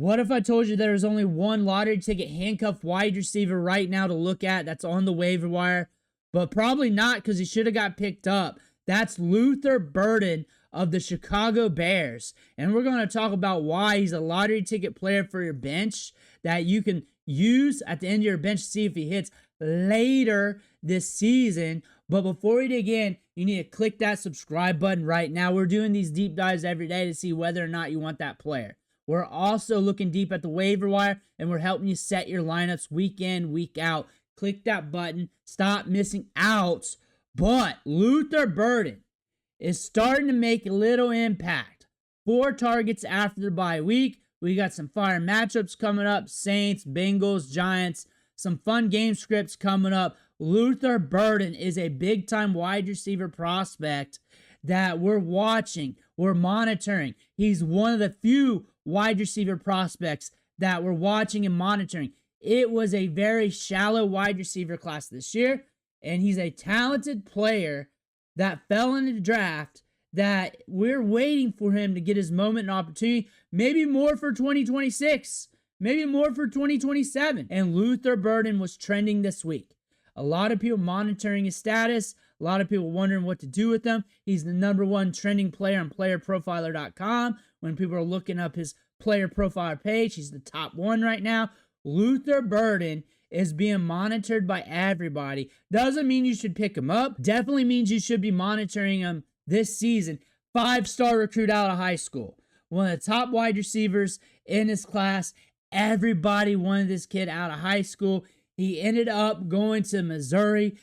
What if I told you there is only one lottery ticket handcuff wide receiver right now to look at that's on the waiver wire? But probably not, because he should have got picked up. That's Luther Burden of the Chicago Bears. And we're going to talk about why he's a lottery ticket player for your bench that you can use at the end of your bench to see if he hits later this season. But before we dig in, you need to click that subscribe button right now. We're doing these deep dives every day to see whether or not you want that player. We're also looking deep at the waiver wire, and we're helping you set your lineups week in, week out. Click that button. Stop missing out. But Luther Burden is starting to make a little impact. 4 targets after the bye week. We got some fire matchups coming up. Saints, Bengals, Giants. Some fun game scripts coming up. Luther Burden is a big-time wide receiver prospect that we're watching, we're monitoring. He's one of the few wide receiver prospects that we're watching and monitoring. It was a very shallow wide receiver class this year, and he's a talented player that fell in the draft that we're waiting for him to get his moment and opportunity, maybe more for 2026, maybe more for 2027. And Luther Burden was trending this week. A lot of people monitoring his status, a lot of people wondering what to do with him. He's the #1 trending player on playerprofiler.com. When people are looking up his player profile page, he's the top 1 right now. Luther Burden is being monitored by everybody. Doesn't mean you should pick him up. Definitely means you should be monitoring him this season. 5-star recruit out of high school. One of the top wide receivers in his class. Everybody wanted this kid out of high school. He ended up going to Missouri,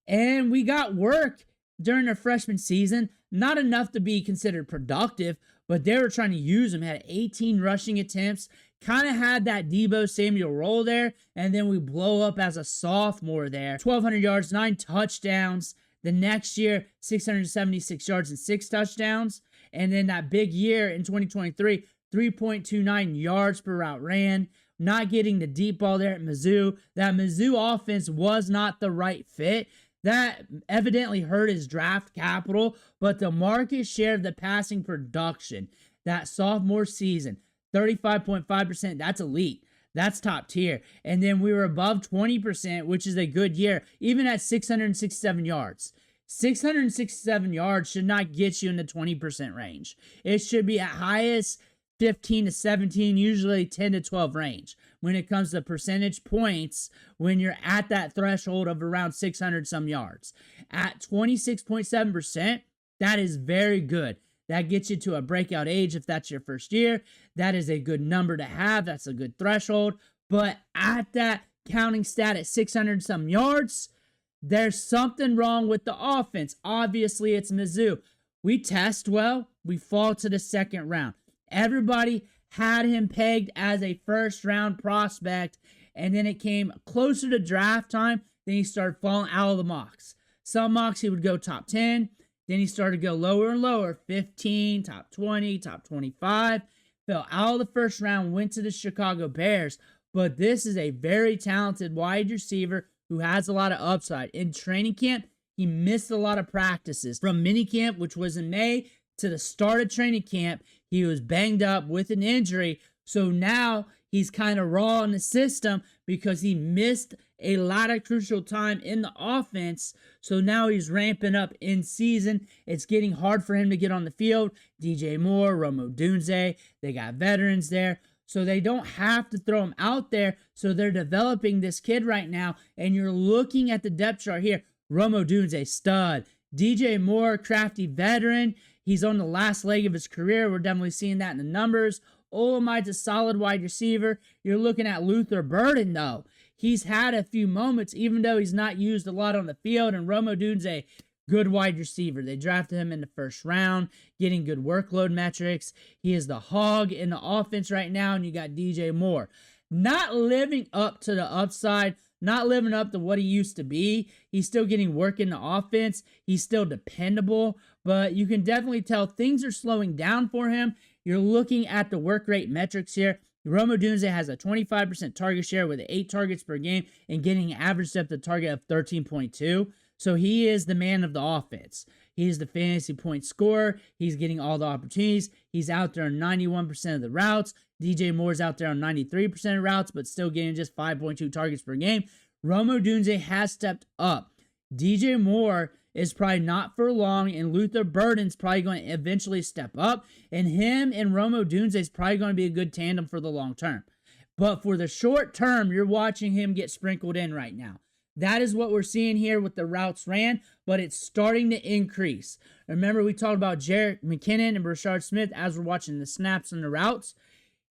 and we got work during their freshman season. Not enough to be considered productive, but they were trying to use him. Had 18 rushing attempts. Kind of had that Deebo Samuel role there, and then we blow up as a sophomore there. 1,200 yards, 9 touchdowns. The next year, 676 yards and 6 touchdowns. And then that big year in 2023, 3.29 yards per route ran. Not getting the deep ball there at Mizzou. That Mizzou offense was not the right fit. That evidently hurt his draft capital, but the market share of the passing production that sophomore season, 35.5%, that's elite. That's top tier. And then we were above 20%, which is a good year, even at 667 yards. 667 yards should not get you in the 20% range. It should be at highest 15 to 17, usually 10 to 12 range when it comes to percentage points when you're at that threshold of around 600 some yards. At 26.7%, that is very good. That gets you to a breakout age if that's your first year. That is a good number to have. That's a good threshold. But at that counting stat at 600 some yards, there's something wrong with the offense. Obviously, it's Mizzou. We test well. We fall to the second round. Everybody had him pegged as a first-round prospect, and then it came closer to draft time, then he started falling out of the mocks. Some mocks he would go top 10, then he started to go lower and lower, 15, top 20, top 25, fell out of the first round, went to the Chicago Bears, but this is a very talented wide receiver who has a lot of upside. In training camp, he missed a lot of practices. From minicamp, which was in May, to the start of training camp, he was banged up with an injury. So now he's kind of raw in the system because he missed a lot of crucial time in the offense. So now he's ramping up in season. It's getting hard for him to get on the field. DJ Moore, Rome Odunze, they got veterans there. So they don't have to throw him out there. So they're developing this kid right now. And you're looking at the depth chart here. Rome Odunze, stud. DJ Moore, crafty veteran. He's on the last leg of his career. We're definitely seeing that in the numbers. Olamide's a solid wide receiver. You're looking at Luther Burden, though. He's had a few moments, even though he's not used a lot on the field. And Rome Odunze, good wide receiver. They drafted him in the first round, getting good workload metrics. He is the hog in the offense right now, and you got DJ Moore. Not living up to the upside, not living up to what he used to be. He's still getting work in the offense. He's still dependable, but you can definitely tell things are slowing down for him. You're looking at the work rate metrics here. Rome Odunze has a 25% target share with 8 targets per game and getting an average depth of target of 13.2. So he is the man of the offense. He's the fantasy point scorer. He's getting all the opportunities. He's out there on 91% of the routes. DJ Moore's out there on 93% of routes, but still getting just 5.2 targets per game. Rome Odunze has stepped up. DJ Moore is probably not for long, and Luther Burden's probably going to eventually step up, and him and Rome Odunze is probably going to be a good tandem for the long term. But for the short term, you're watching him get sprinkled in right now. That is what we're seeing here with the routes ran, but it's starting to increase. Remember, we talked about Jerick McKinnon and Brashard Smith as we're watching the snaps and the routes.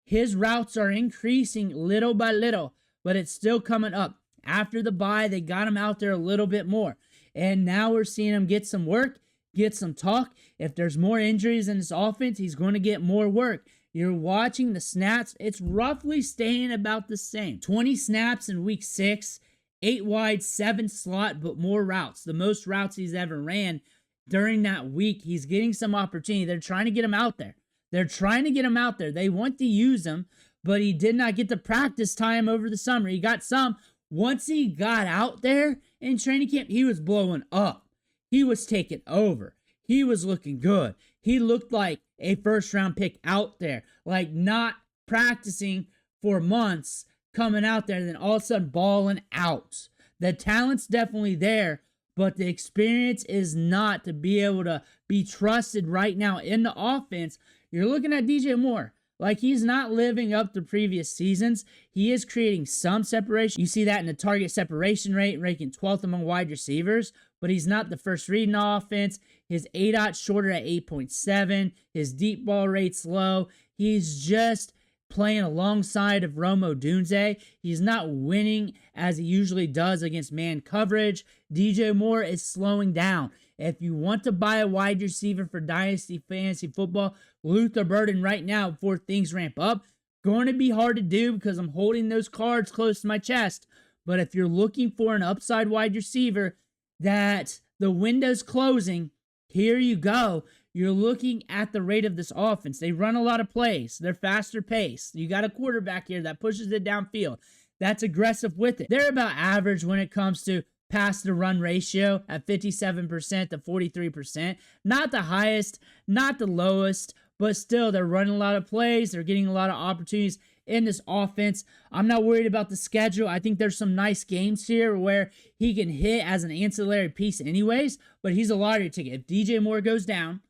His routes are increasing little by little, but it's still coming up. After the bye, they got him out there a little bit more. And now we're seeing him get some work, get some talk. If there's more injuries in this offense, he's going to get more work. You're watching the snaps. It's roughly staying about the same. 20 snaps in week 6, 8 wide, 7 slot, but more routes. The most routes he's ever ran during that week. He's getting some opportunity. They're trying to get him out there. They want to use him, but he did not get the practice time over the summer. He got some. Once he got out there in training camp, he was blowing up. He was taking over. He was looking good. He looked like a first-round pick out there, like not practicing for months, coming out there, and then all of a sudden balling out. The talent's definitely there, but the experience is not to be able to be trusted right now in the offense. You're looking at DJ Moore. Like, he's not living up to previous seasons. He is creating some separation. You see that in the target separation rate, ranking 12th among wide receivers, but he's not the first read in the offense. His ADOT shorter at 8.7. His deep ball rate's low. He's just playing alongside of Rome Odunze. He's not winning as he usually does against man coverage. DJ Moore is slowing down. If you want to buy a wide receiver for Dynasty Fantasy Football, Luther Burden right now before things ramp up, going to be hard to do because I'm holding those cards close to my chest. But if you're looking for an upside wide receiver that the window's closing, here you go. You're looking at the rate of this offense. They run a lot of plays. They're faster paced. You got a quarterback here that pushes it downfield. That's aggressive with it. They're about average when it comes to pass to run ratio at 57% to 43%. Not the highest, not the lowest, but still they're running a lot of plays. They're getting a lot of opportunities in this offense. I'm not worried about the schedule. I think there's some nice games here where he can hit as an ancillary piece anyways, but he's a lottery ticket. If DJ Moore goes down,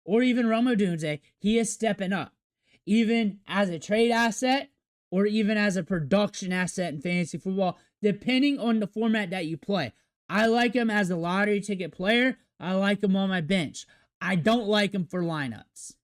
or even Rome Odunze, he is stepping up. Even as a trade asset, or even as a production asset in fantasy football, depending on the format that you play. I like him as a lottery ticket player. I like him on my bench. I don't like him for lineups.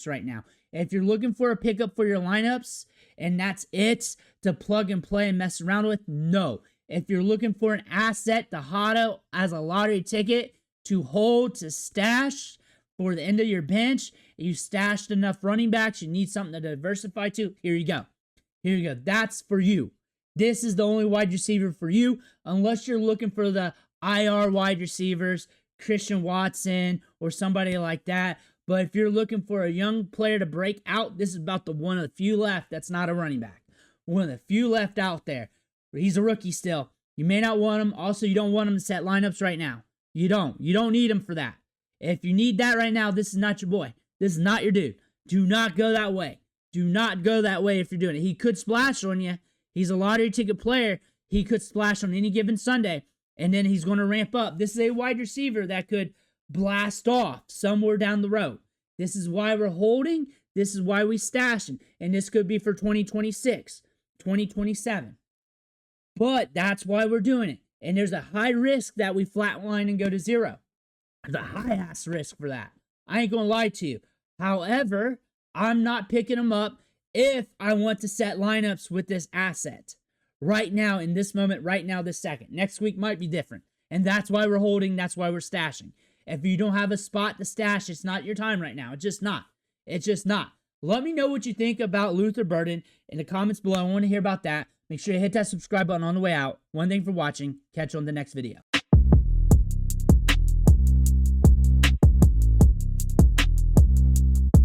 Right now. If you're looking for a pickup for your lineups, and that's it to plug and play and mess around with, no. If you're looking for an asset to HODL as a lottery ticket to hold, to stash for the end of your bench, you stashed enough running backs, you need something to diversify to, here you go. That's for you. This is the only wide receiver for you, unless you're looking for the IR wide receivers, Christian Watson or somebody like that. But if you're looking for a young player to break out, this is about the one of the few left that's not a running back. One of the few left out there. He's a rookie still. You may not want him. Also, you don't want him to set lineups right now. You don't need him for that. If you need that right now, this is not your boy. This is not your dude. Do not go that way. Do not go that way if you're doing it. He could splash on you. He's a lottery ticket player. He could splash on any given Sunday, and then he's going to ramp up. This is a wide receiver that could blast off somewhere down the road. This is why we're holding. This is why we stashing. And this could be for 2026, 2027. But that's why we're doing it. And there's a high risk that we flatline and go to zero. There's a high-ass risk for that. I ain't going to lie to you. However, I'm not picking them up if I want to set lineups with this asset. Right now, in this moment, right now, this second. Next week might be different. And that's why we're holding. That's why we're stashing. If you don't have a spot to stash, it's not your time right now. It's just not. Let me know what you think about Luther Burden in the comments below. I want to hear about that. Make sure you hit that subscribe button on the way out. One thing for watching. Catch you on the next video.